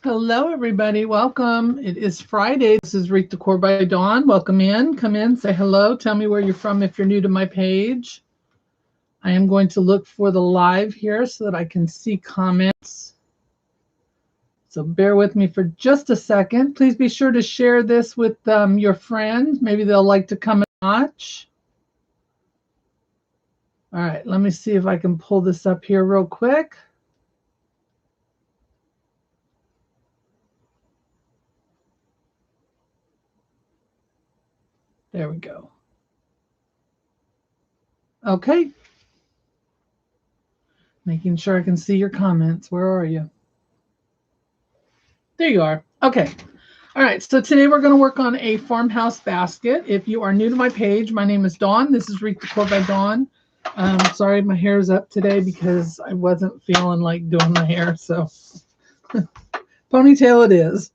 Hello, everybody. Welcome. It is Friday. This is Wreath Decor by Dawn. Welcome in. Come in, say hello. Tell me where you're from if you're new to my page. I am going to look for the live here so that I can see comments. So bear with me for just a second. Please be sure to share this with your friends. Maybe they'll like to come and watch. All right, let me see if I can pull this up here real quick. There we go. Okay. Making sure I can see your comments. Where are you? There you are. Okay. All right. So today we're going to work on a farmhouse basket. If you are new to my page, my name is Dawn. This is Wreath Decor by Dawn. Sorry, my hair is up today because I wasn't feeling like doing my hair. So ponytail it is.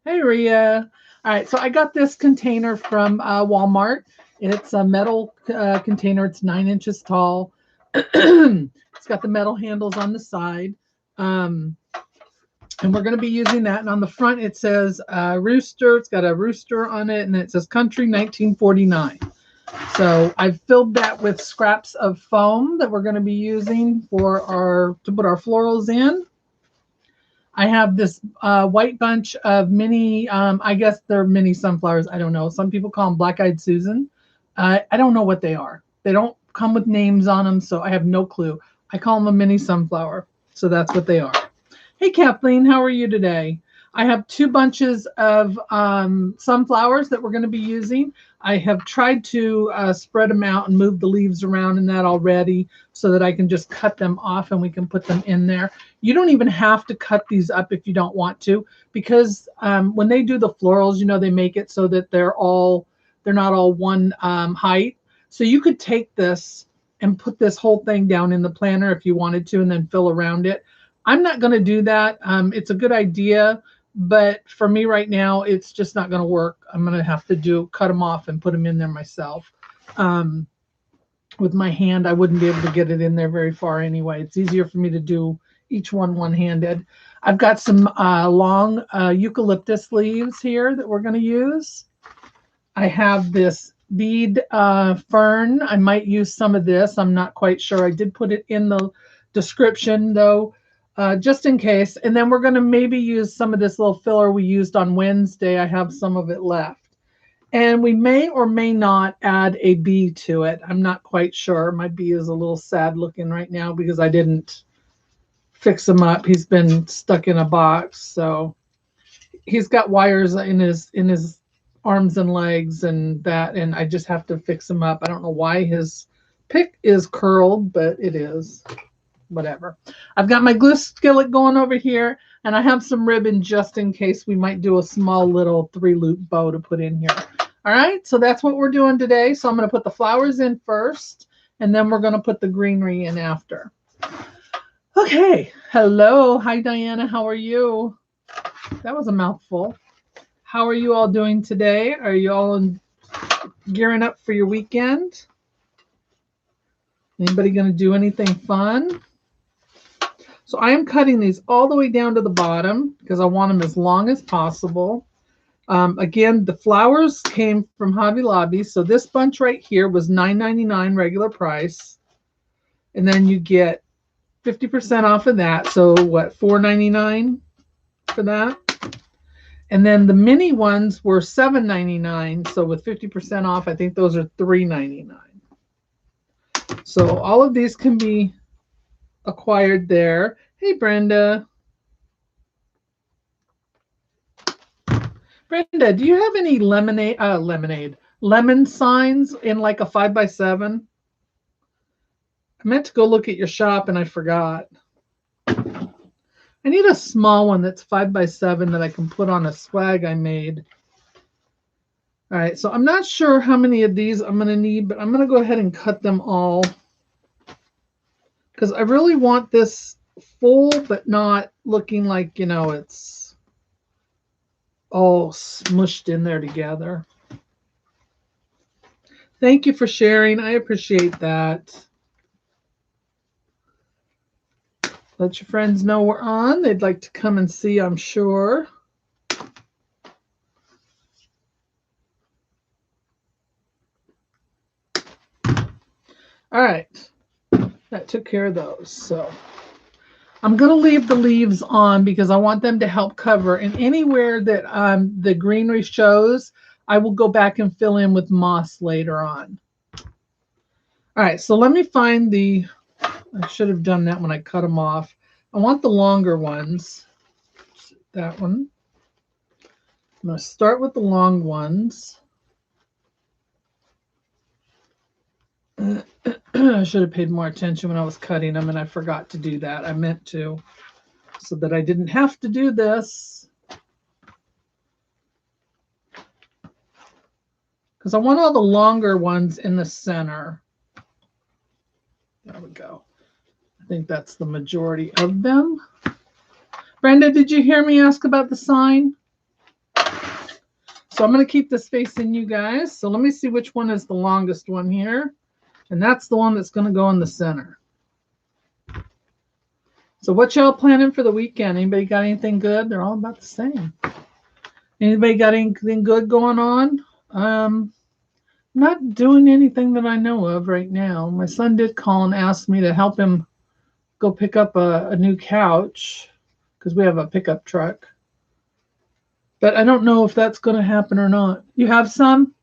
Hey, Rhea. All right. So I got this container from Walmart. It's a metal container. It's 9 inches tall. It's got the metal handles on the side. And we're going to be using that. And on the front, it says rooster. It's got a rooster on it, and it says country 1949. So I've filled that with scraps of foam that we're going to be using to put our florals in. I have this white bunch of mini, I guess they're mini sunflowers. I don't know. Some people call them black-eyed Susan. I don't know what they are. They don't come with names on them, so I have no clue. I call them a mini sunflower. So that's what they are. Hey, Kathleen, how are you today? I have 2 bunches of sunflowers that we're going to be using. I have tried to spread them out and move the leaves around in that already so that I can just cut them off and we can put them in there. You don't even have to cut these up if you don't want to, because when they do the florals, you know, they make it so that they're not all one height. So you could take this and put this whole thing down in the planter if you wanted to and then fill around it. I'm not going to do that. It's a good idea, but for me right now, it's just not going to work. I'm going to have to cut them off and put them in there myself. With my hand, I wouldn't be able to get it in there very far anyway. It's easier for me to do each one-handed. I've got some long eucalyptus leaves here that we're going to use. I have this bead fern. I might use some of this. I'm not quite sure. I did put it in the description though, just in case. And then we're going to maybe use some of this little filler we used on Wednesday. I have some of it left. And we may or may not add a bee to it. I'm not quite sure. My bee is a little sad looking right now because I didn't fix him up. He's been stuck in a box. So he's got wires in his arms and legs and that, and I just have to fix him up. I don't know why his pick is curled, but it is. Whatever. I've got my glue skillet going over here, and I have some ribbon just in case we might do a small little 3-loop bow to put in here. All right, so that's what we're doing today. So I'm going to put the flowers in first, and then we're going to put the greenery in after. Okay, hello. Hi, Diana. How are you? That was a mouthful. How are you all doing today? Are you all gearing up for your weekend? Anybody going to do anything fun? So I am cutting these all the way down to the bottom because I want them as long as possible. Again, the flowers came from Hobby Lobby. So this bunch right here was $9.99 regular price. And then you get 50% off of that. So what, $4.99 for that? And then the mini ones were $7.99. So with 50% off, I think those are $3.99. So all of these can be acquired there. Hey, Brenda. Brenda, do you have any lemon signs in like a 5x7? I meant to go look at your shop and I forgot. I need a small one that's 5x7 that I can put on a swag I made. All right, so I'm not sure how many of these I'm going to need, but I'm going to go ahead and cut them all because I really want this full, but not looking like, you know, it's all smushed in there together. Thank you for sharing. I appreciate that. Let your friends know we're on. They'd like to come and see, I'm sure. All right, that took care of those. So I'm going to leave the leaves on because I want them to help cover. And anywhere that the greenery shows, I will go back and fill in with moss later on. All right, so let me find the, I should have done that when I cut them off. I want the longer ones. That one. I'm going to start with the long ones. I should have paid more attention when I was cutting them, and I forgot to do that. I meant to, so that I didn't have to do this. Because I want all the longer ones in the center. There we go. I think that's the majority of them. Brenda, did you hear me ask about the sign? So I'm going to keep this facing you guys. So let me see which one is the longest one here. And that's the one that's going to go in the center. So what y'all planning for the weekend? Anybody got anything good? They're all about the same. Anybody got anything good going on? Not doing anything that I know of right now. My son did call and ask me to help him go pick up a new couch because we have a pickup truck. But I don't know if that's going to happen or not. You have some?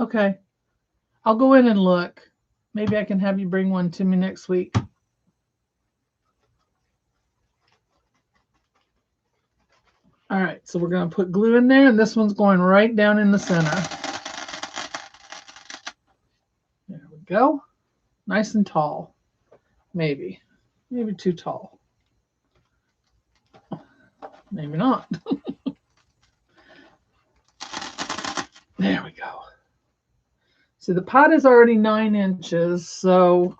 Okay. I'll go in and look. Maybe I can have you bring one to me next week. All right, so we're going to put glue in there, and this one's going right down in the center. There we go. Nice and tall. Maybe too tall. Maybe not. There we go. So the pot is already 9 inches, so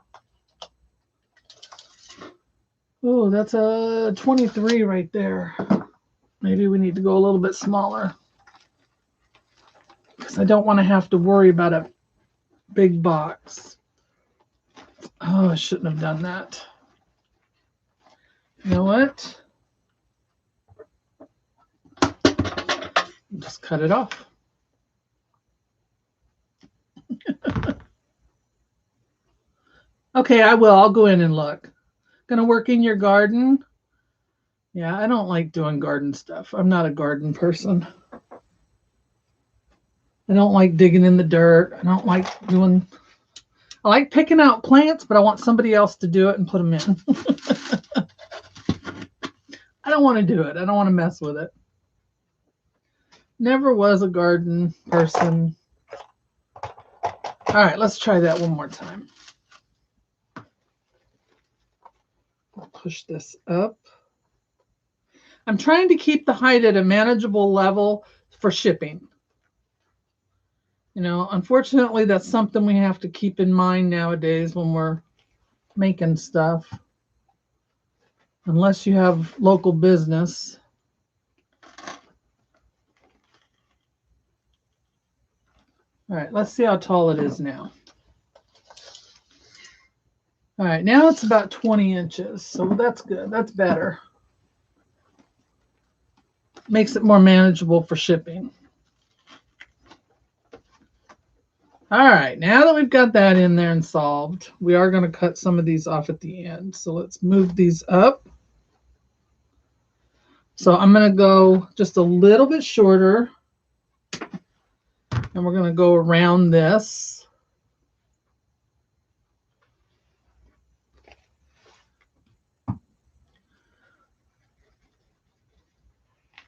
oh, that's a 23 right there. Maybe we need to go a little bit smaller because I don't want to have to worry about a big box. Oh, I shouldn't have done that. You know what? Just cut it off. Okay, I will. I'll go in and look. Gonna work in your garden? Yeah, I don't like doing garden stuff. I'm not a garden person. I don't like digging in the dirt. I don't like doing... I like picking out plants, but I want somebody else to do it and put them in. I don't want to do it. I don't want to mess with it. Never was a garden person. All right, let's try that one more time. I'll push this up. I'm trying to keep the height at a manageable level for shipping. You know, unfortunately, that's something we have to keep in mind nowadays when we're making stuff. Unless you have local business. All right, let's see how tall it is now. All right, now it's about 20 inches, so that's good. That's better. Makes it more manageable for shipping. All right, now that we've got that in there and solved, we are going to cut some of these off at the end. So let's move these up. So I'm going to go just a little bit shorter. And we're going to go around this.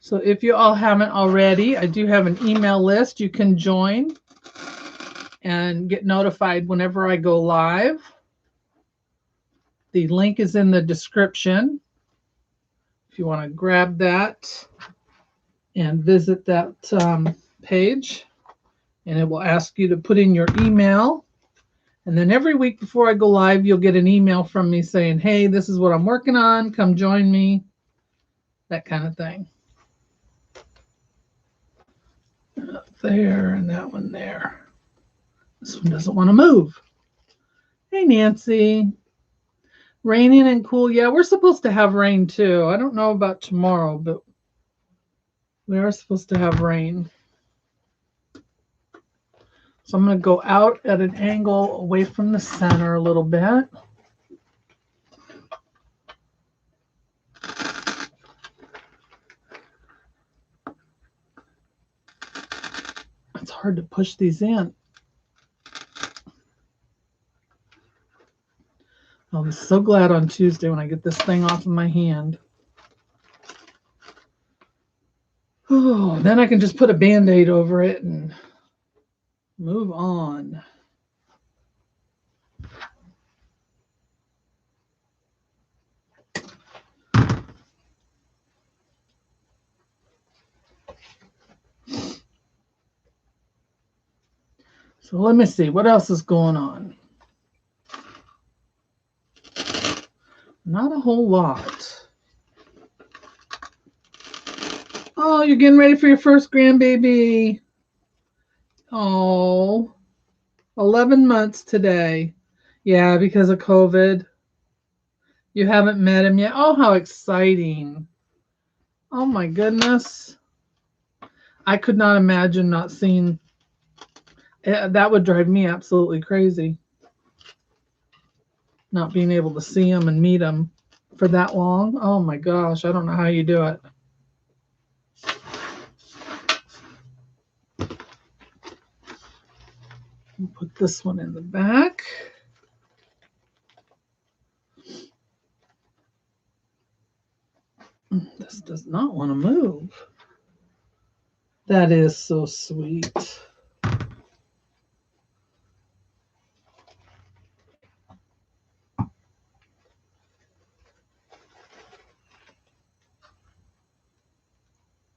So if you all haven't already, I do have an email list you can join and get notified whenever I go live. The link is in the description if you want to grab that and visit that page. And it will ask you to put in your email. And then every week before I go live, you'll get an email from me saying, hey, this is what I'm working on. Come join me. That kind of thing. Up there and that one there. This one doesn't want to move. Hey, Nancy. Raining and cool. Yeah, we're supposed to have rain too. I don't know about tomorrow, but we are supposed to have rain. So I'm going to go out at an angle away from the center a little bit. It's hard to push these in. I'm so glad on Tuesday when I get this thing off of my hand. Oh, then I can just put a Band-Aid over it and move on. So let me see, what else is going on? Not a whole lot. Oh, you're getting ready for your first grandbaby. Oh, 11 months today. Yeah, because of COVID. You haven't met him yet. Oh, how exciting. Oh my goodness. I could not imagine not seeing. That would drive me absolutely crazy. Not being able to see him and meet him for that long. Oh my gosh, I don't know how you do it. Put this one in the back. This does not want to move. That is so sweet.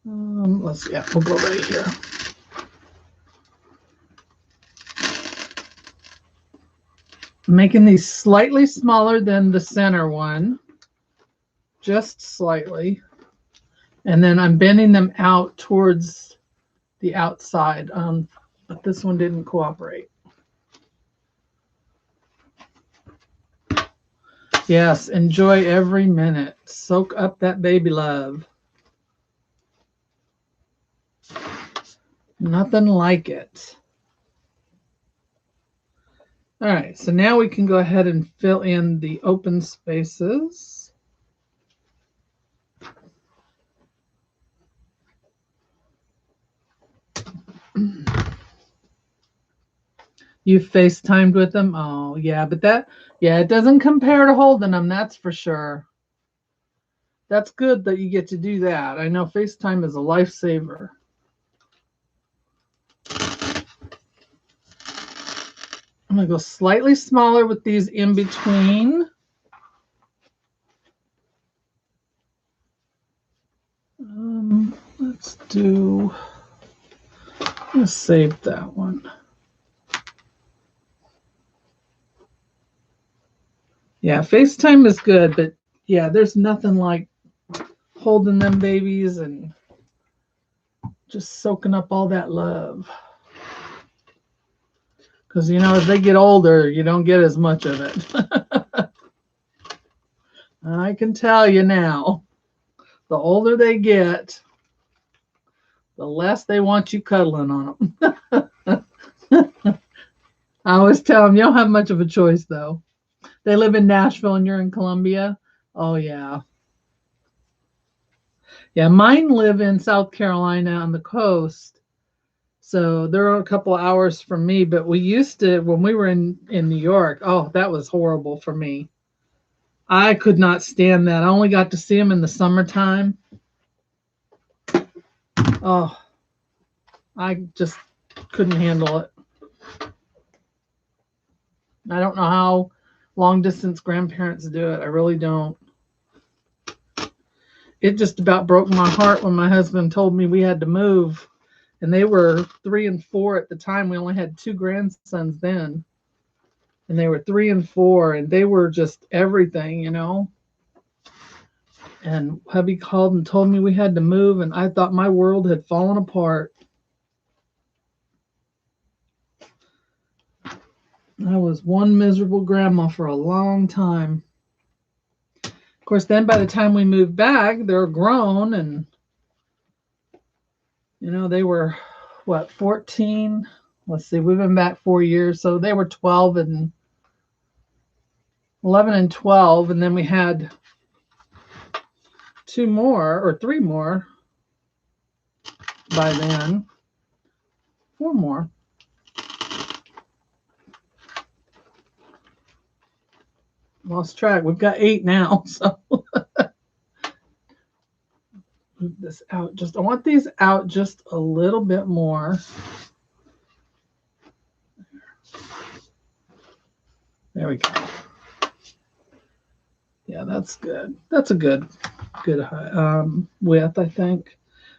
Let's see. Yeah, we'll go right here. Making these slightly smaller than the center one, just slightly. And then I'm bending them out towards the outside, but this one didn't cooperate. Yes, enjoy every minute. Soak up that baby love. Nothing like it. All right, so now we can go ahead and fill in the open spaces. You FaceTimed with them? Oh, yeah, but it doesn't compare to holding them, that's for sure. That's good that you get to do that. I know FaceTime is a lifesaver. I'm going to go slightly smaller with these in between. Let's do, I'm going to save that one. Yeah, FaceTime is good, but yeah, there's nothing like holding them babies and just soaking up all that love. Because, you know, as they get older, you don't get as much of it. I can tell you now, the older they get, the less they want you cuddling on them. I always tell them, you don't have much of a choice, though. They live in Nashville and you're in Columbia. Oh, yeah. Yeah, mine live in South Carolina on the coast. So they're a couple hours from me. But we used to, when we were in New York, oh, that was horrible for me. I could not stand that. I only got to see them in the summertime. Oh, I just couldn't handle it. I don't know how long distance grandparents do it. I really don't. It just about broke my heart when my husband told me we had to move. And they were 3 and 4 at the time. We only had 2 grandsons then. And they were 3 and 4. And they were just everything, you know. And hubby called and told me we had to move. And I thought my world had fallen apart. I was one miserable grandma for a long time. Of course, then by the time we moved back, they're grown, and you know, they were what, 14? Let's see, we've been back 4 years, so they were 12 and 11 and 12, and then we had 2 more or 3 more by then. 4 more. Lost track. We've got 8 now, so move this out. I want these out just a little bit more. There we go. Yeah, that's good. That's a good width, I think.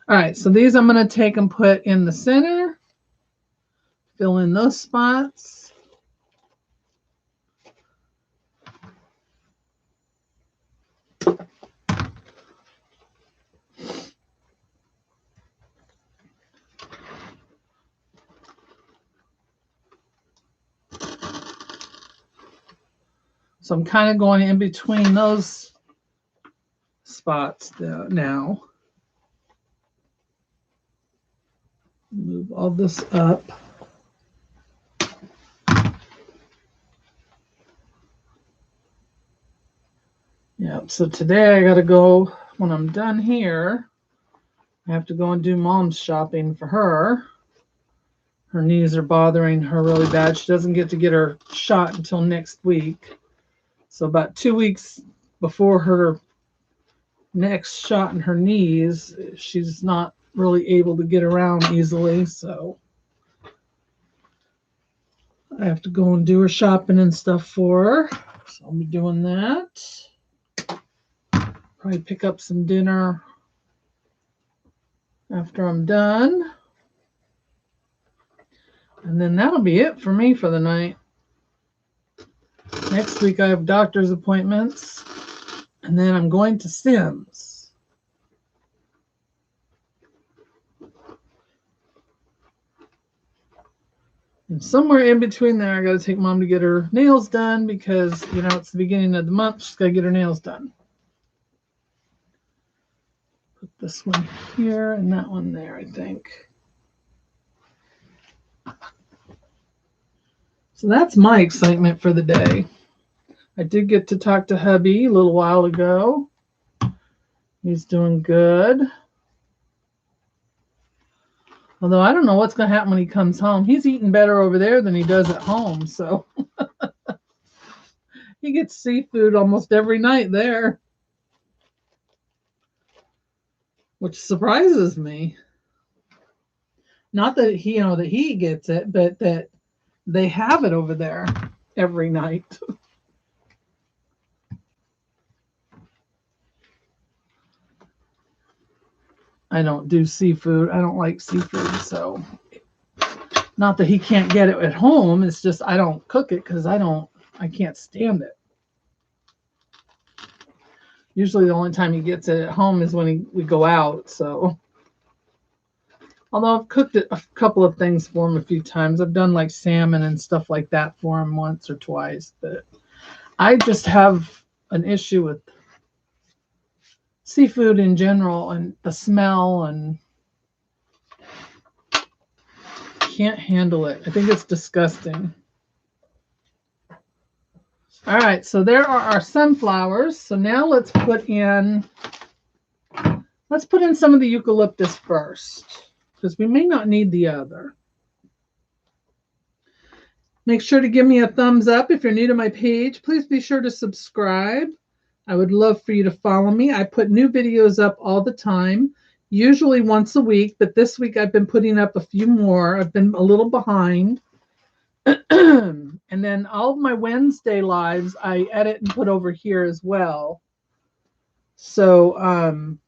All right, so these I'm going to take and put in the center. Fill in those spots. So I'm kind of going in between those spots now. Move all this up. Yep, so today I got to go, when I'm done here, I have to go and do mom's shopping for her. Her knees are bothering her really bad. She doesn't get her shot until next week. So about 2 weeks before her next shot in her knees, she's not really able to get around easily. So I have to go and do her shopping and stuff for her. So I'll be doing that. Probably pick up some dinner after I'm done. And then that'll be it for me for the night. Next week I have doctor's appointments, and then I'm going to Sims. And somewhere in between there, I got to take mom to get her nails done because, you know, it's the beginning of the month. She's got to get her nails done. Put this one here and that one there, I think. So that's my excitement for the day. I did get to talk to hubby a little while ago. He's doing good. Although I don't know what's going to happen when he comes home. He's eating better over there than he does at home. So he gets seafood almost every night there, which surprises me. Not that he, that he gets it, but that they have it over there every night. I don't do seafood. I don't like seafood, so not that he can't get it at home. It's just I don't cook it because I can't stand it. Usually the only time he gets it at home is when we go out. So, although I've cooked it a couple of things for him a few times. I've done like salmon and stuff like that for him once or twice. But I just have an issue with seafood in general and the smell, and can't handle it. I think it's disgusting. All right, so there are our sunflowers. So now let's put in some of the eucalyptus first, because we may not need the other. Make sure to give me a thumbs up if you're new to my page. Please be sure to subscribe. I would love for you to follow me. I put new videos up all the time, usually once a week, but this week I've been putting up a few more. I've been a little behind. And then all of my Wednesday lives I edit and put over here as well. So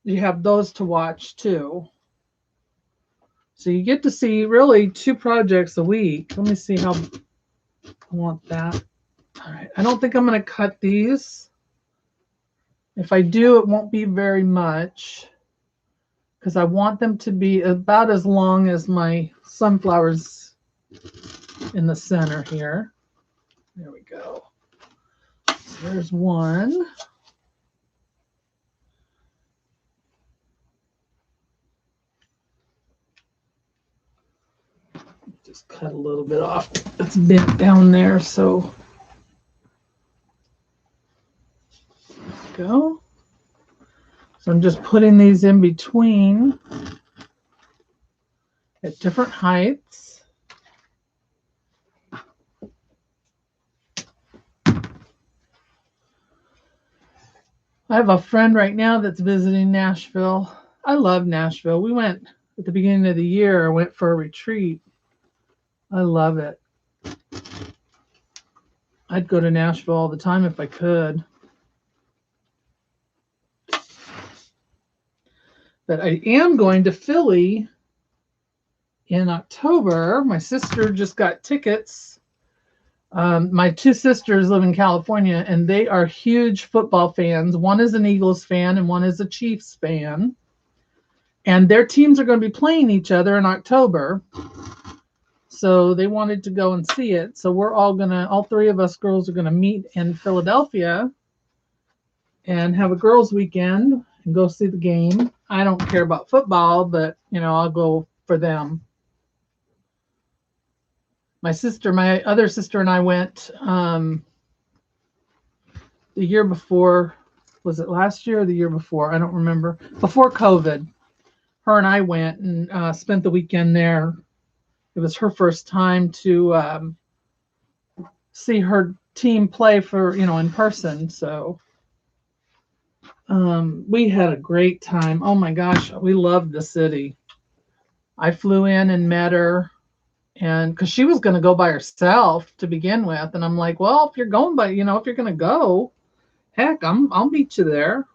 you have those to watch too. So you get to see really 2 projects a week. Let me see how I want that. All right. I don't think I'm going to cut these. If I do, it won't be very much because I want them to be about as long as my sunflowers in the center here. There we go. So there's one. cut a little bit off. It's bent down there, so there we go. So I'm just putting these in between at different heights. I have a friend right now that's visiting Nashville. I love Nashville. We went at the beginning of the year, I went for a retreat. I love it. I'd go to Nashville all the time if I could. But I am going to Philly in October. My sister just got tickets. My two sisters live in California, and they are huge football fans. One is an Eagles fan, and one is a Chiefs fan. And their teams are going to be playing each other in October. So they wanted to go and see it. So we're all three of us girls are going to meet in Philadelphia and have a girls' weekend and go see the game. I don't care about football, but, I'll go for them. My other sister and I went the year before. Was it last year or the year before? I don't remember. Before COVID, her and I went and spent the weekend there. It was her first time to see her team play for, in person. So we had a great time. Oh my gosh, we loved the city. I flew in and met her, and because she was going to go by herself to begin with, and I'm like, well, if you're going by, if you're going to go, heck, I'll meet you there.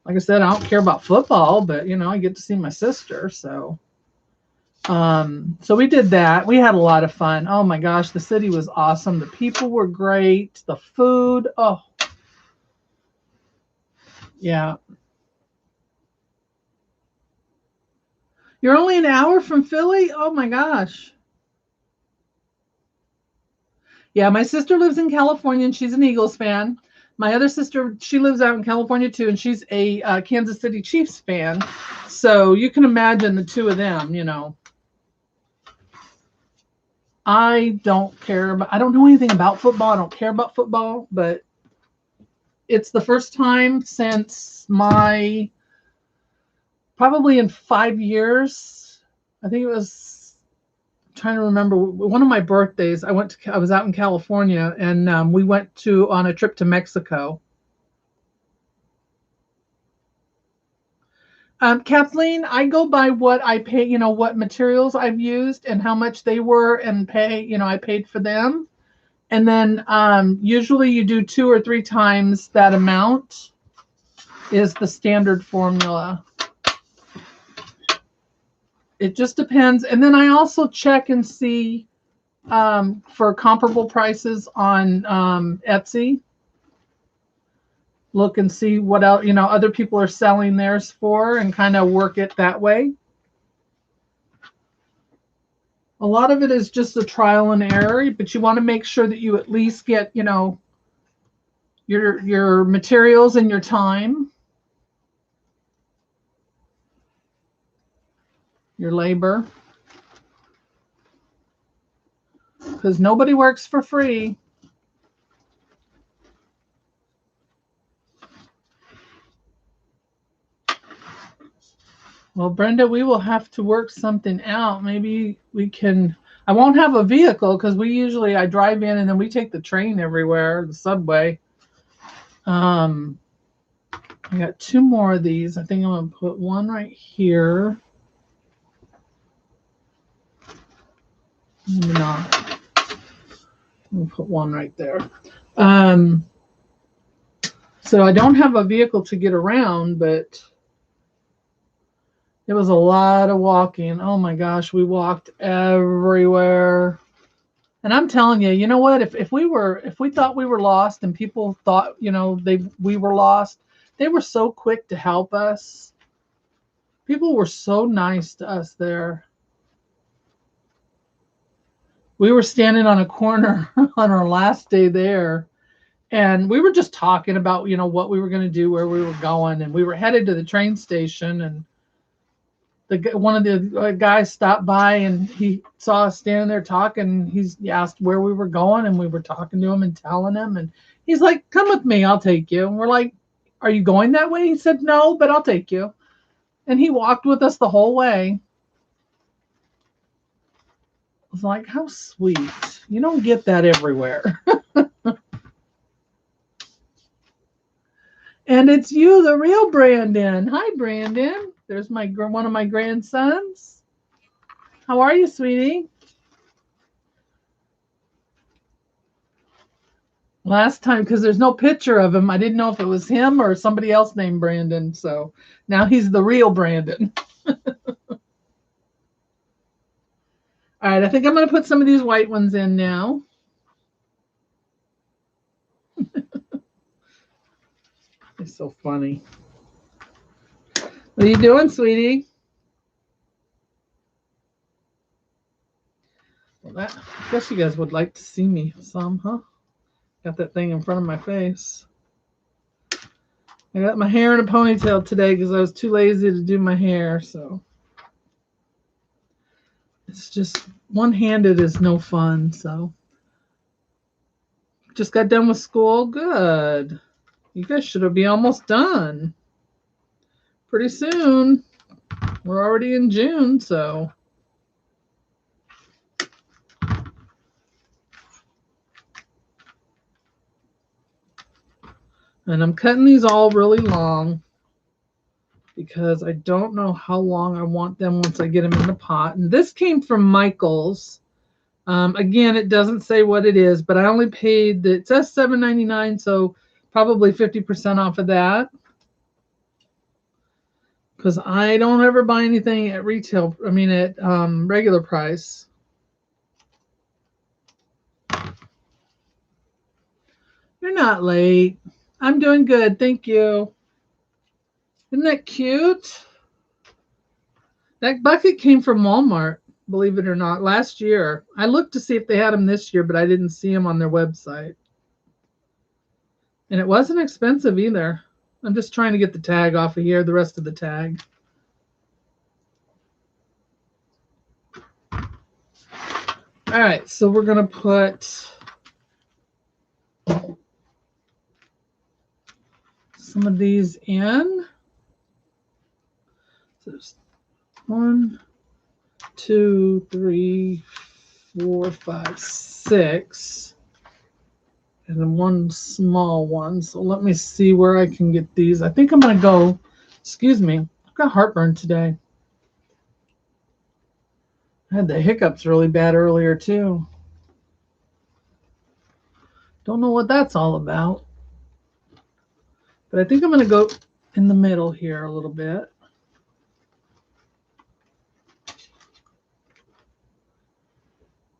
Like I said, I don't care about football, but I get to see my sister, so. So we did that. We had a lot of fun. Oh my gosh, the city was awesome. The people were great. The food, oh, yeah. You're only an hour from Philly? Oh my gosh. Yeah, my sister lives in California, and she's an Eagles fan. My other sister, she lives out in California too, and she's a Kansas City Chiefs fan. So you can imagine the two of them, I don't care. I don't know anything about football. I don't care about football, but it's the first time since probably in 5 years. I think it was, I'm trying to remember, one of my birthdays. I was out in California, and we went on a trip to Mexico. Kathleen, I go by what I pay, what materials I've used and how much they were, and I paid for them. And then usually you do 2 or 3 times that amount is the standard formula. It just depends. And then I also check and see for comparable prices on Etsy. Look and see what else, other people are selling theirs for, and kind of work it that way. A lot of it is just a trial and error, but you want to make sure that you at least get, your materials and your time, your labor, because nobody works for free. Well, Brenda, we will have to work something out. Maybe we can. I won't have a vehicle because I drive in and then we take the train everywhere, the subway. I got 2 more of these. I think I'm going to put one right here. Maybe not. I'm going to put one right there. So I don't have a vehicle to get around, but it was a lot of walking. Oh my gosh, we walked everywhere. And I'm telling you, you know what? If we thought we were lost and people thought, we were lost, they were so quick to help us. People were so nice to us there. We were standing on a corner on our last day there, and we were just talking about, what we were going to do, where we were going, and we were headed to the train station, and One of the guys stopped by and he saw us standing there talking. He asked where we were going, and we were talking to him and telling him. And he's like, "Come with me, I'll take you." And we're like, "Are you going that way?" He said, "No, but I'll take you." And he walked with us the whole way. I was like, how sweet. You don't get that everywhere. And it's you, the real Brandon. Hi, Brandon. There's one of my grandsons. How are you, sweetie? Last time, because there's no picture of him, I didn't know if it was him or somebody else named Brandon. So now he's the real Brandon. All right, I think I'm going to put some of these white ones in now. It's so funny. What are you doing, sweetie? Well, I guess you guys would like to see me some, huh? Got that thing in front of my face. I got my hair in a ponytail today because I was too lazy to do my hair, so it's just one-handed is no fun. So just got done with school. Good. You guys should be almost done pretty soon. We're already in June, so. And I'm cutting these all really long because I don't know how long I want them once I get them in the pot. And this came from Michael's. Again, it doesn't say what it is, but I only paid, it says $7.99, so probably 50% off of that. Because I don't ever buy anything at retail, at regular price. You're not late. I'm doing good, thank you. Isn't that cute? That bucket came from Walmart, believe it or not, last year. I looked to see if they had them this year, but I didn't see them on their website. And it wasn't expensive either. I'm just trying to get the tag off of here, the rest of the tag. All right, so we're going to put some of these in. So there's 1, 2, 3, 4, 5, 6. And then one small one. So let me see where I can get these. I think I'm going to go, excuse me, I've got heartburn today. I had the hiccups really bad earlier too. Don't know what that's all about. But I think I'm going to go in the middle here a little bit.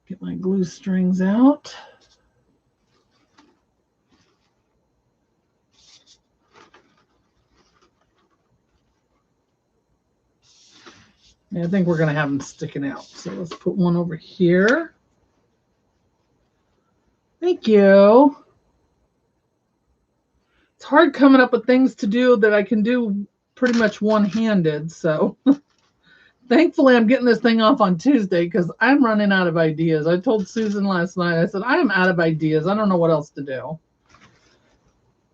Get my glue strings out. Yeah, I think we're going to have them sticking out. So let's put one over here. Thank you. It's hard coming up with things to do that I can do pretty much one-handed. So thankfully I'm getting this thing off on Tuesday because I'm running out of ideas. I told Susan last night, I said, I am out of ideas. I don't know what else to do.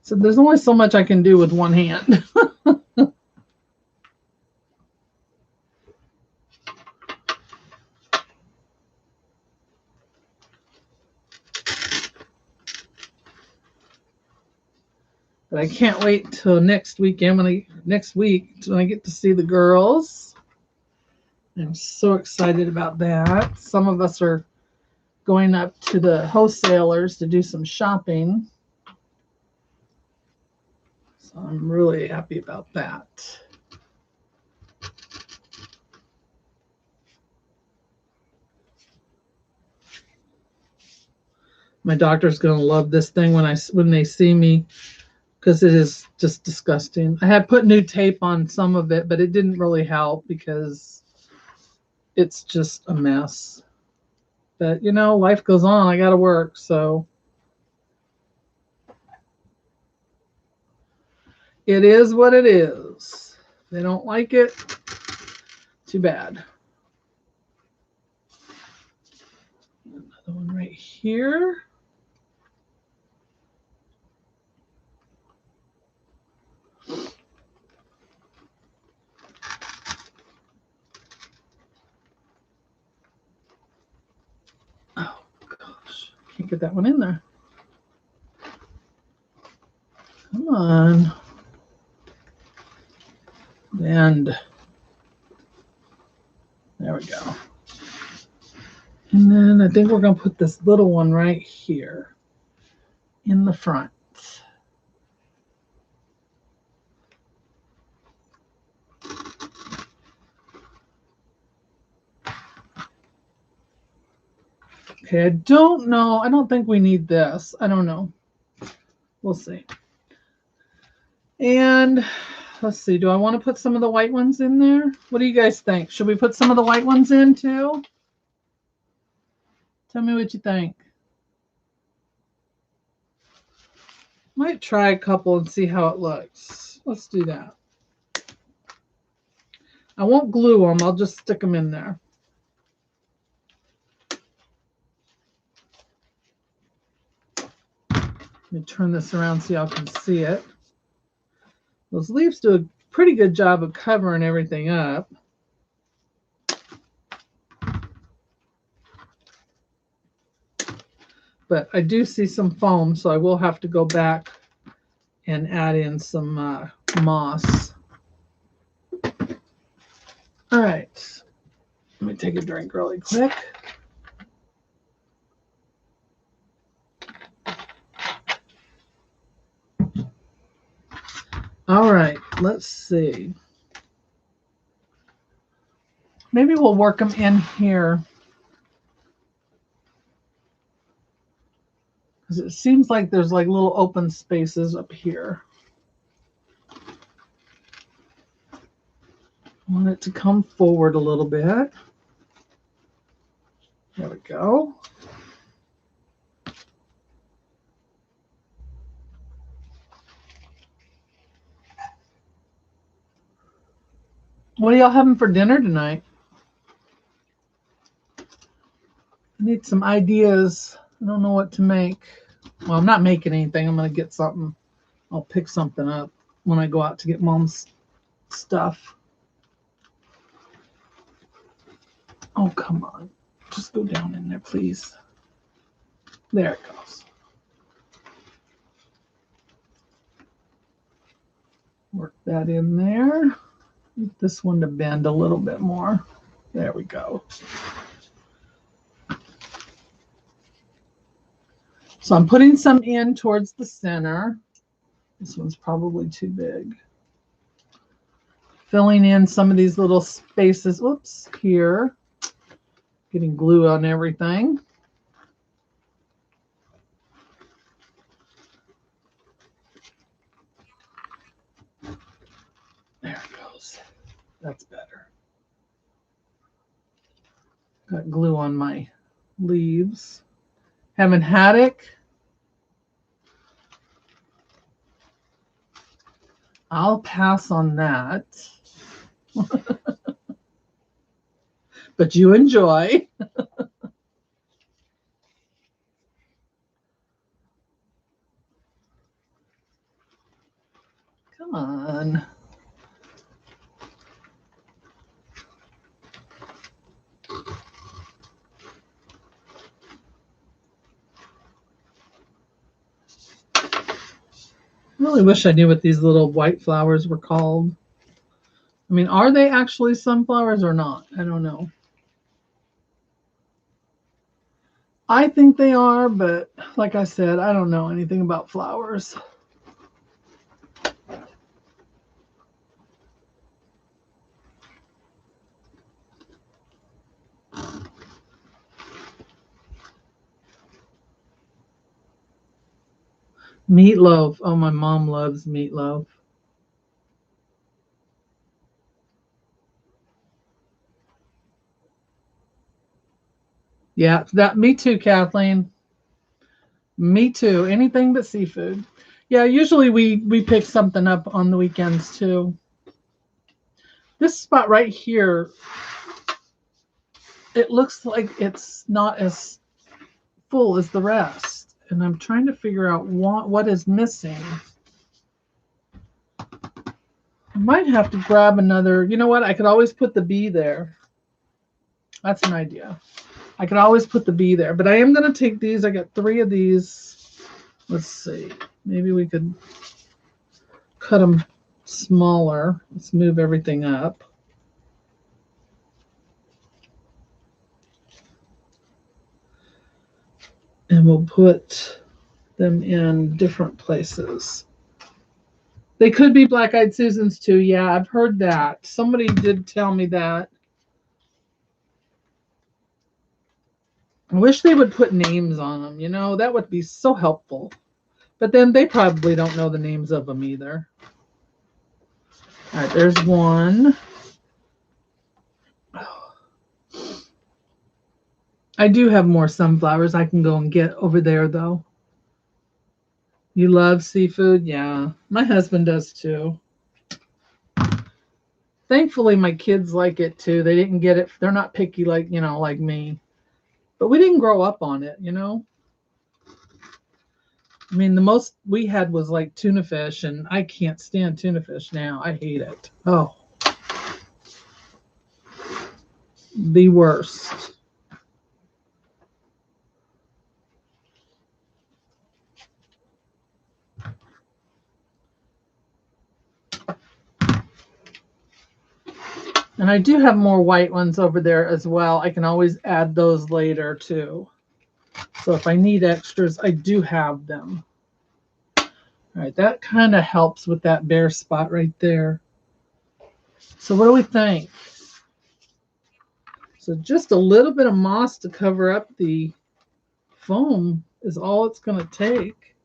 So there's only so much I can do with one hand. But I can't wait till next weekend next week when I get to see the girls. I'm so excited about that. Some of us are going up to the wholesalers to do some shopping. So I'm really happy about that. My doctor's going to love this thing when they see me because it is just disgusting. I had put new tape on some of it, but it didn't really help because it's just a mess. But, life goes on. I got to work, so it is what it is. They don't like it. Too bad. Another one right here. Oh gosh, can't get that one in there. Come on. And there we go. And then I think we're going to put this little one right here in the front. Okay, I don't know. I don't think we need this. I don't know. We'll see. And let's see. Do I want to put some of the white ones in there? What do you guys think? Should we put some of the white ones in too? Tell me what you think. Might try a couple and see how it looks. Let's do that. I won't glue them. I'll just stick them in there. Let me turn this around so y'all can see it. Those leaves do a pretty good job of covering everything up. But I do see some foam, so I will have to go back and add in some moss. All right. Let me take a drink really quick. All right, let's see. Maybe we'll work them in here. Because it seems like there's like little open spaces up here. I want it to come forward a little bit. There we go. What are y'all having for dinner tonight? I need some ideas. I don't know what to make. Well, I'm not making anything. I'm going to get something. I'll pick something up when I go out to get Mom's stuff. Oh, come on. Just go down in there, please. There it goes. Work that in there. Get this one to bend a little bit more. There we go. So I'm putting some in towards the center. This one's probably too big. Filling in some of these little spaces. Oops, here. Getting glue on everything. There it goes. That's better. Got glue on my leaves. Haven't had it. I'll pass on that. But you enjoy. Come on. I really wish I knew what these little white flowers were called. I mean, are they actually sunflowers or not? I don't know. I think they are, but like I said, I don't know anything about flowers. Meatloaf. Oh, my mom loves meatloaf. Yeah, me too, Kathleen. Me too. Anything but seafood. Yeah, usually we pick something up on the weekends too. This spot right here, it looks like it's not as full as the rest. And I'm trying to figure out what is missing. I might have to grab another. You know what? I could always put the bee there. That's an idea. I could always put the bee there. But I am going to take these. I got 3 of these. Let's see. Maybe we could cut them smaller. Let's move everything up. And we'll put them in different places. They could be black-eyed Susans too. Yeah, I've heard that. Somebody did tell me that. I wish they would put names on them. You know, that would be so helpful. But then they probably don't know the names of them either. All right, there's one. I do have more sunflowers I can go and get over there, though. You love seafood? Yeah, my husband does too. Thankfully, my kids like it too. They didn't get it. They're not picky like me. But we didn't grow up on it, you know. I mean, the most we had was like tuna fish, and I can't stand tuna fish now. I hate it. Oh, the worst. And I do have more white ones over there as well. I can always add those later too. So if I need extras, I do have them. All right, that kind of helps with that bare spot right there. So what do we think? So just a little bit of moss to cover up the foam is all it's going to take.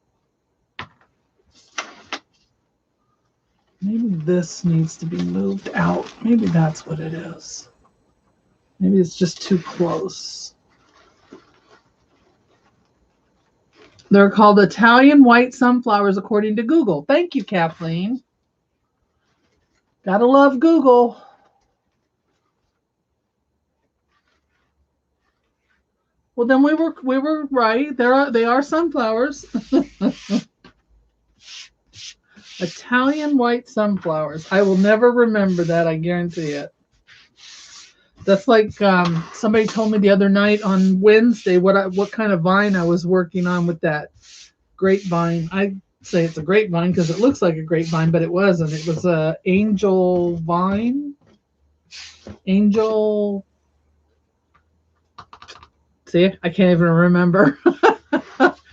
Maybe this needs to be moved out. Maybe that's what it is. Maybe it's just too close. They're called Italian white sunflowers according to Google. Thank you, Kathleen. Gotta love Google. Well, then we were right. They are sunflowers. Italian white sunflowers. I will never remember that. I guarantee it. That's like somebody told me the other night on Wednesday what kind of vine I was working on with that grapevine. I say it's a grapevine because it looks like a grapevine, but it wasn't. It was a angel vine. Angel. See, I can't even remember.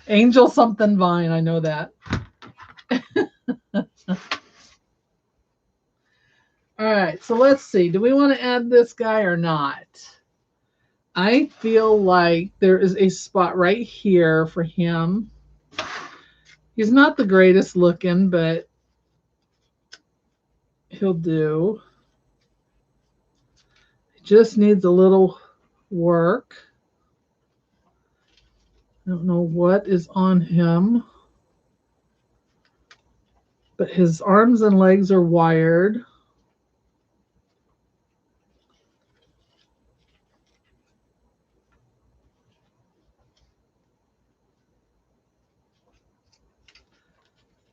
Angel something vine. I know that. All right, so let's see. Do we want to add this guy or not? I feel like there is a spot right here for him. He's not the greatest looking, but he'll do. He just needs a little work. I don't know what is on him, but his arms and legs are wired.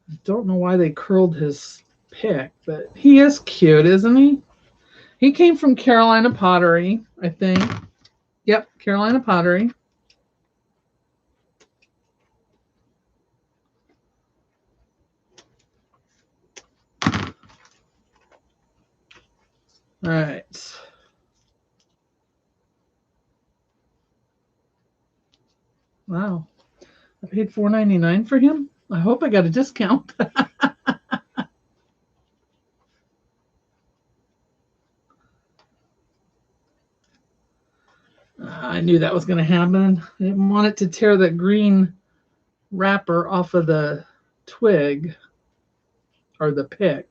I don't know why they curled his pick, but he is cute, isn't he? He came from Carolina Pottery, I think. Yep, Carolina Pottery. All right. Wow. I paid $4.99 for him. I hope I got a discount. I knew that was going to happen. I didn't want it to tear that green wrapper off of the twig or the pick.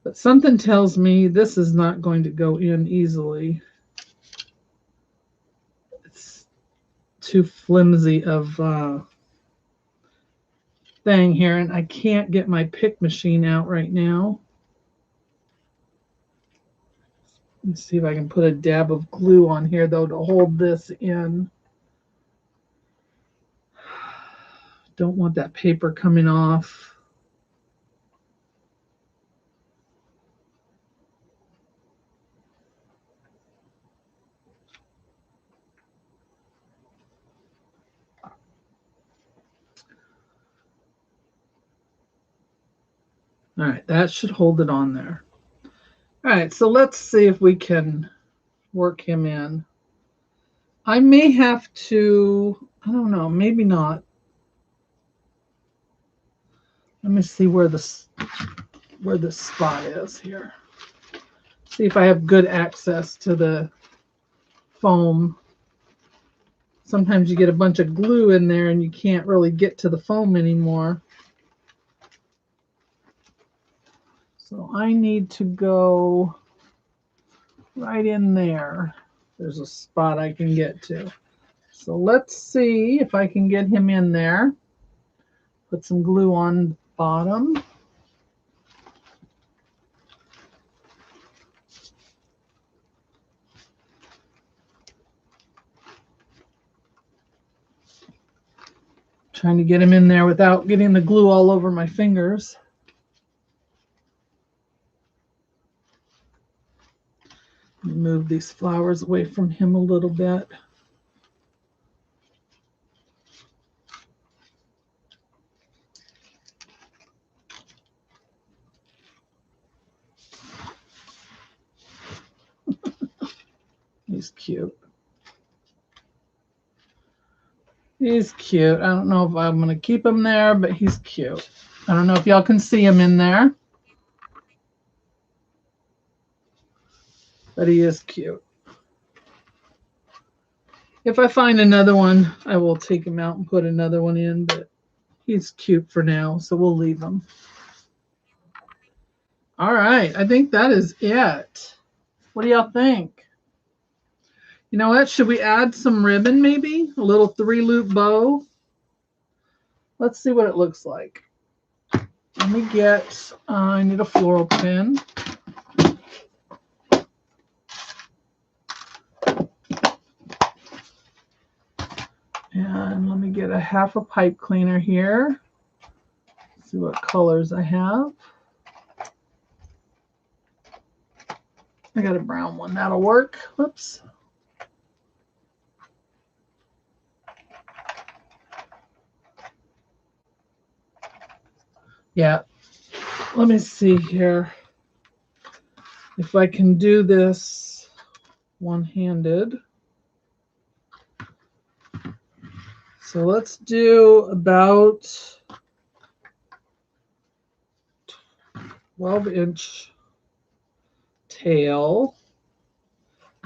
But something tells me this is not going to go in easily. It's too flimsy of thing here, and I can't get my pick machine out right now. Let's see if I can put a dab of glue on here, though, to hold this in. Don't want that paper coming off. All right, that should hold it on there. All right, so let's see if we can work him in. I may have to, I don't know, maybe not. Let me see where this spot is here. See if I have good access to the foam. Sometimes you get a bunch of glue in there and you can't really get to the foam anymore. So I need to go right in there. There's a spot I can get to. So let's see if I can get him in there. Put some glue on the bottom. Trying to get him in there without getting the glue all over my fingers. Move these flowers away from him a little bit. He's cute. He's cute. I don't know if I'm going to keep him there, but he's cute. I don't know if y'all can see him in there. But he is cute. If I find another one, I will take him out and put another one in, but he's cute for now, so we'll leave him. All right, I think that is it. What do y'all think? You know what? Should we add some ribbon maybe? A little 3-loop bow? Let's see what it looks like. Let me get, I need a floral pin. And let me get a half a pipe cleaner here. See what colors I have. I got a brown one. That'll work. Whoops. Yeah. Let me see here if I can do this one-handed. So let's do about 12-inch tail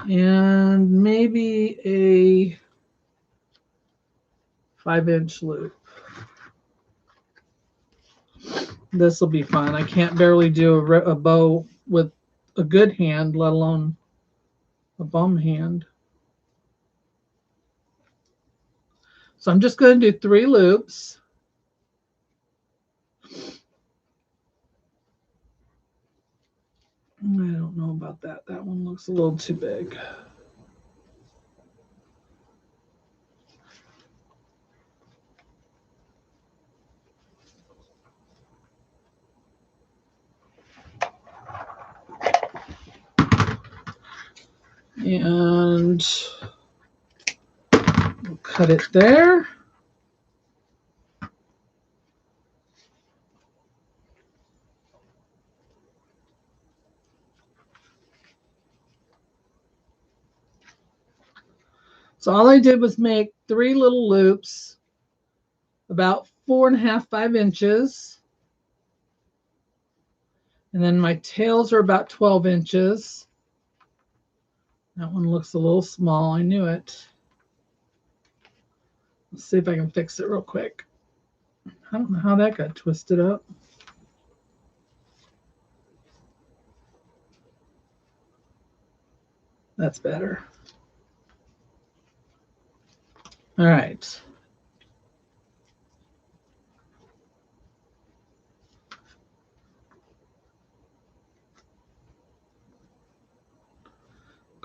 and maybe a 5-inch loop. This will be fun. I can't barely do a bow with a good hand, let alone a bum hand. So I'm just going to do 3 loops. I don't know about that. That one looks a little too big. And we'll cut it there. So all I did was make 3 little loops, about 4.5, 5 inches. And then my tails are about 12 inches. That one looks a little small. I knew it. Let's see if I can fix it real quick. I don't know how that got twisted up. That's better. All right.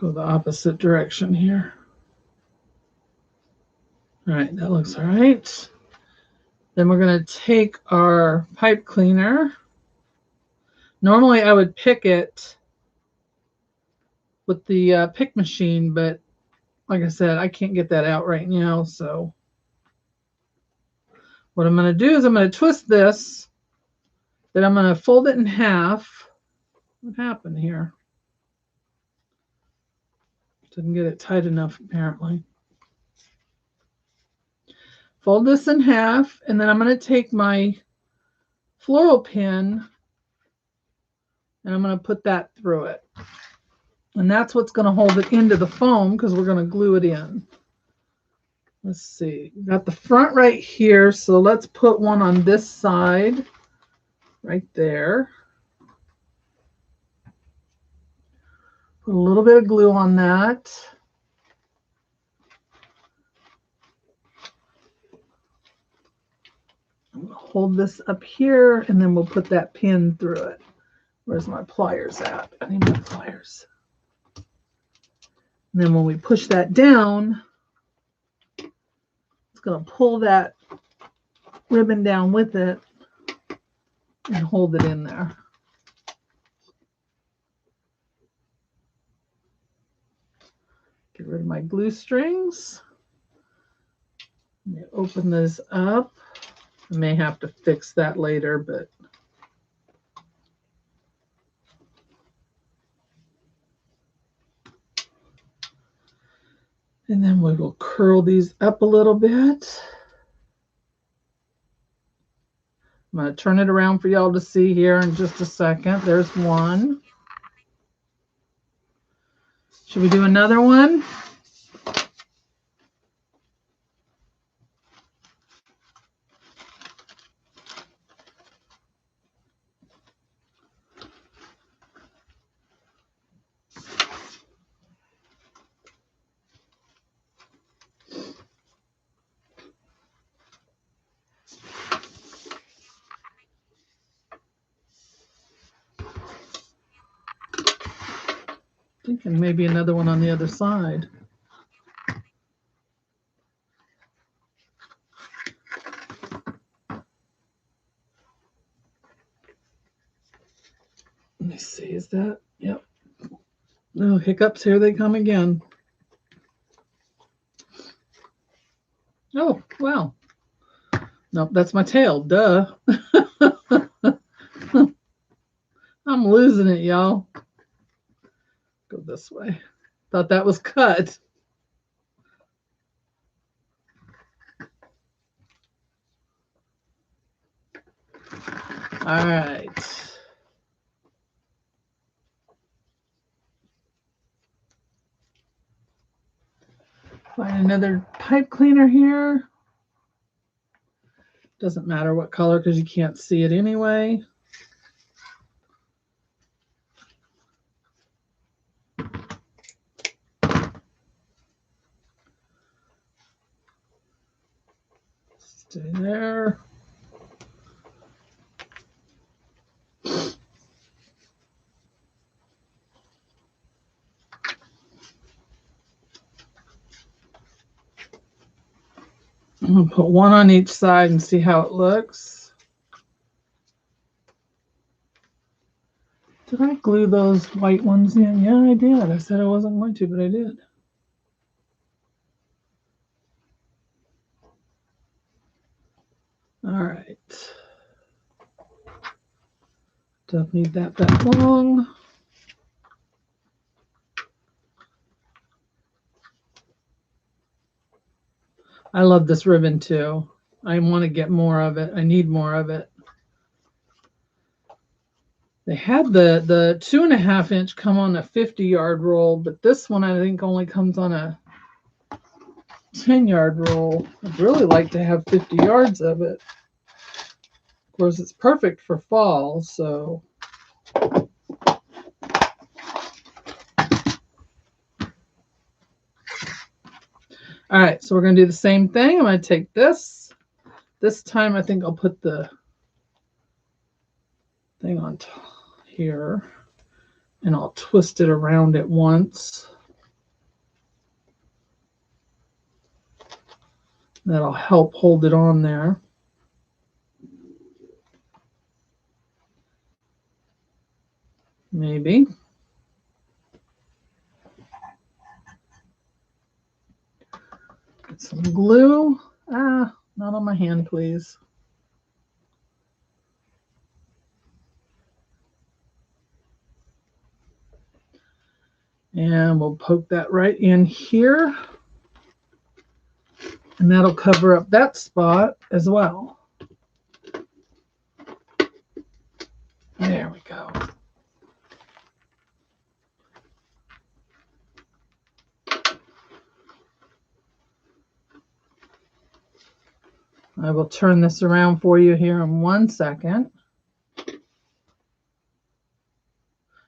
Go the opposite direction here. All right, that looks all right. Then we're going to take our pipe cleaner. Normally I would pick it with the pick machine, but like I said, I can't get that out right now. So what I'm going to do is I'm going to twist this, then I'm going to fold it in half. What happened here? Didn't get it tight enough, apparently. Fold this in half, and then I'm going to take my floral pin and I'm going to put that through it. And that's what's going to hold it into the foam because we're going to glue it in. Let's see. We've got the front right here, so let's put one on this side right there. Put a little bit of glue on that. Hold this up here, and then we'll put that pin through it. Where's my pliers at? I need my pliers. And then when we push that down, it's going to pull that ribbon down with it and hold it in there. Get rid of my glue strings. Open this up. I may have to fix that later, but and then we will curl these up a little bit. I'm going to turn it around for y'all to see here in just a second. There's one. Should we do another one? Thinking maybe another one on the other side. Let me see, is that? Yep. No hiccups, here they come again. Oh, wow. Nope, that's my tail, duh. I'm losing it, y'all. Go this way. Thought that was cut. All right. Find another pipe cleaner here. Doesn't matter what color because you can't see it anyway. Stay there. I'm going to put one on each side and see how it looks. Did I glue those white ones in? Yeah, I did. I said I wasn't going to, but I did. All right. Don't need that long. I love this ribbon too. I want to get more of it. I need more of it. They had the 2.5 inch come on a 50-yard roll, but this one I think only comes on a 10-yard roll. I'd really like to have 50 yards of it. Of course, it's perfect for fall, so. All right, so we're going to do the same thing. I'm going to take this. This time I think I'll put the thing on here, and I'll twist it around it once. That'll help hold it on there. Maybe. Get some glue. Ah, not on my hand, please. And we'll poke that right in here. And that'll cover up that spot as well. There we go. I will turn this around for you here in 1 second.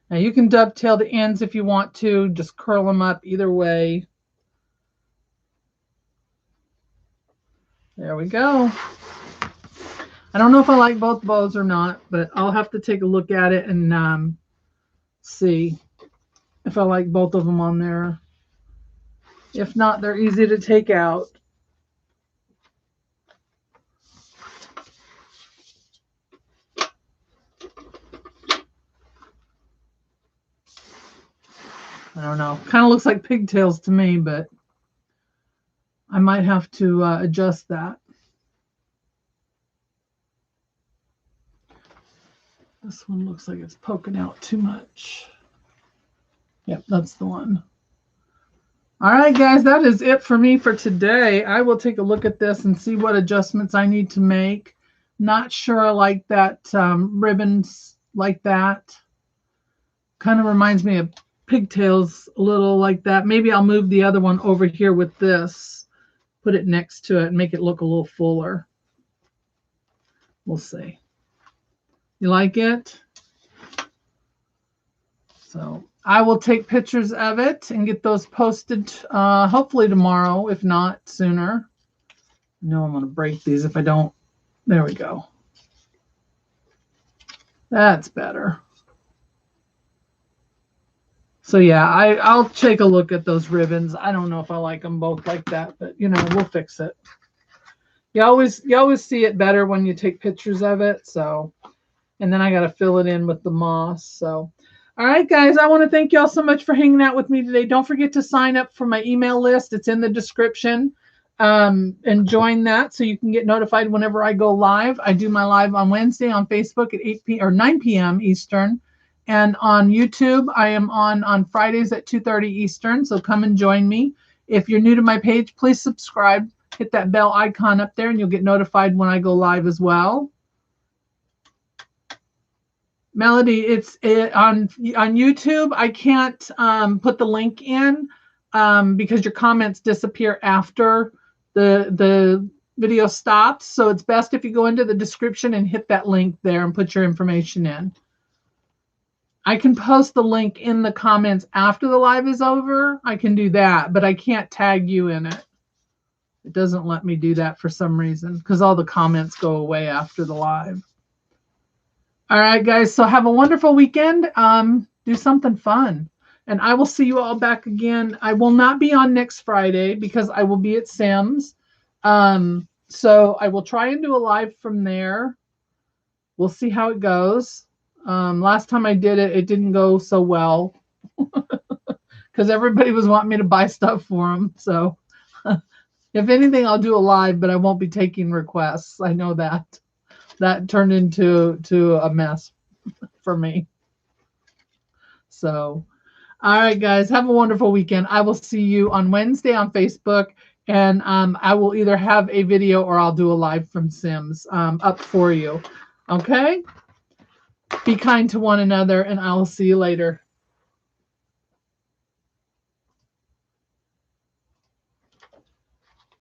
Now you can dovetail the ends if you want to, just curl them up either way. There we go. I don't know if I like both bows or not, but I'll have to take a look at it and see if I like both of them on there. If not, they're easy to take out. I don't know. Kind of looks like pigtails to me, but I might have to adjust that. This one looks like it's poking out too much. Yep, that's the one. All right, guys, that is it for me for today. I will take a look at this and see what adjustments I need to make. Not sure I like that ribbons like that. Kind of reminds me of pigtails a little like that. Maybe I'll move the other one over here with this, put it next to it and make it look a little fuller. We'll see. You like it? So I will take pictures of it and get those posted hopefully tomorrow, if not sooner. I know I'm going to break these if I don't. There we go. That's better. So yeah, I'll take a look at those ribbons. I don't know if I like them both like that, but you know, we'll fix it. You always see it better when you take pictures of it. So, and then I got to fill it in with the moss. So, all right, guys, I want to thank y'all so much for hanging out with me today. Don't forget to sign up for my email list. It's in the description. And join that so you can get notified whenever I go live. I do my live on Wednesday on Facebook at 8 p.m. or 9 p.m. Eastern. And on YouTube, I am on Fridays at 2:30 Eastern. So come and join me. If you're new to my page, please subscribe. Hit that bell icon up there and you'll get notified when I go live as well. Melody, it's on YouTube. I can't put the link in because your comments disappear after the video stops. So it's best if you go into the description and hit that link there and put your information in. I can post the link in the comments after the live is over. I can do that, but I can't tag you in it. It doesn't let me do that for some reason because all the comments go away after the live. All right, guys. So have a wonderful weekend. Do something fun. And I will see you all back again. I will not be on next Friday because I will be at Sims. So I will try and do a live from there. We'll see how it goes. Last time I did it, it didn't go so well because everybody was wanting me to buy stuff for them. So if anything, I'll do a live, but I won't be taking requests. I know that. That turned into a mess for me. So, all right, guys, have a wonderful weekend. I will see you on Wednesday on Facebook, and I will either have a video or I'll do a live from Sims up for you. Okay? Be kind to one another, and I will see you later.